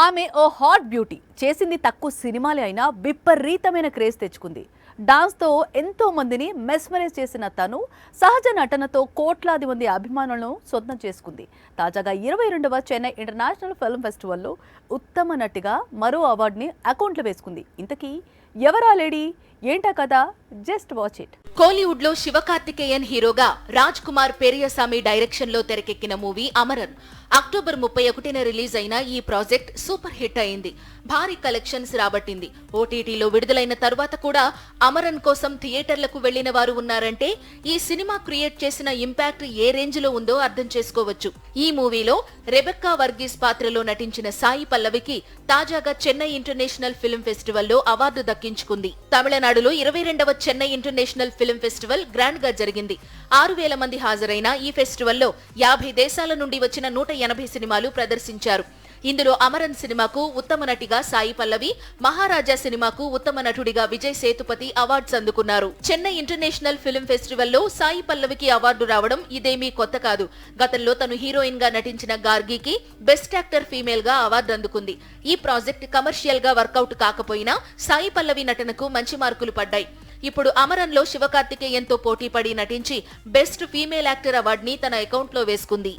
ఆమె ఓ hot beauty. చేసింది తక్కువ సినిమాలే అయినా విపరీతమైన క్రేజ్ తెచ్చుకుంది. డాన్స్తో ఎంతో మందిని మెస్మరైజ్ చేసిన తను సహజ నటనతో కోట్లాది మంది అభిమానులను సొంతం చేసుకుంది. తాజాగా 22వ చెన్నై ఇంటర్నేషనల్ ఫిల్మ్ ఫెస్టివల్లో ఉత్తమ నటిగా మరో అవార్డుని అకౌంట్లో వేసుకుంది. ఇంతకీ ఎవరా లేడీ, ఏంటా కదా, జస్ట్ వాచ్ ఇట్. కోలీవుడ్ లో శివకార్తికేయన్ హీరోగా రాజ్ కుమార్ పెరియసామి డైరెక్షన్ లో తెరకెక్కిన మూవీ అమరన్ అక్టోబర్ 31న రిలీజ్ అయిన ఈ ప్రాజెక్ట్ సూపర్ హిట్ అయింది. భారీ కలెక్షన్స్ రాబట్టింది. ఓటీటీలో విడుదలైన తర్వాత కూడా అమరన్ కోసం థియేటర్లకు వెళ్లిన వారు ఉన్నారంటే ఈ సినిమా క్రియేట్ చేసిన ఇంపాక్ట్ ఏ రేంజ్ లో ఉందో అర్థం చేసుకోవచ్చు. ఈ మూవీలో రెబెక్కా వర్గీస్ పాత్రలో నటించిన సాయి పల్లవికి తాజాగా చెన్నై ఇంటర్నేషనల్ ఫిల్మ్ ఫెస్టివల్లో అవార్డు దక్కించుకుంది. తమిళనాడులో 22వ Chennai international film festival grand గా జరిగింది. 6,000 మంది హాజరైన ఈ ఫెస్టివల్లో 50 దేశాల నుండి వచ్చిన 180 సినిమాలు ప్రదర్శించారు. ఇందులో అమరన్ సినిమాకు ఉత్తమ నటిగా సాయి పల్లవి, మహారాజా సినిమాకు ఉత్తమ నటుడిగా విజయ్ సేతుపతి అవార్డ్స్ అందుకున్నారు. చెన్నై ఇంటర్నేషనల్ ఫిల్మ్ ఫెస్టివల్లో సాయి పల్లవికి అవార్డు రావడం ఇదేమీ కొత్త కాదు. గతంలో తను హీరోయిన్ గా నటించిన గార్గీకి బెస్ట్ యాక్టర్ ఫీమేల్ గా అవార్డు అందుకుంది. ఈ ప్రాజెక్ట్ కమర్షియల్ గా వర్కౌట్ కాకపోయినా సాయి పల్లవి నటనకు మంచి మార్కులు పడ్డాయి. ఇప్పుడు అమరన్ లో శివకార్తికేయన్ తో పోటీపడి నటించి బెస్ట్ ఫీమేల్ యాక్టర్ అవార్డుని తన అకౌంట్లో వేసుకుంది.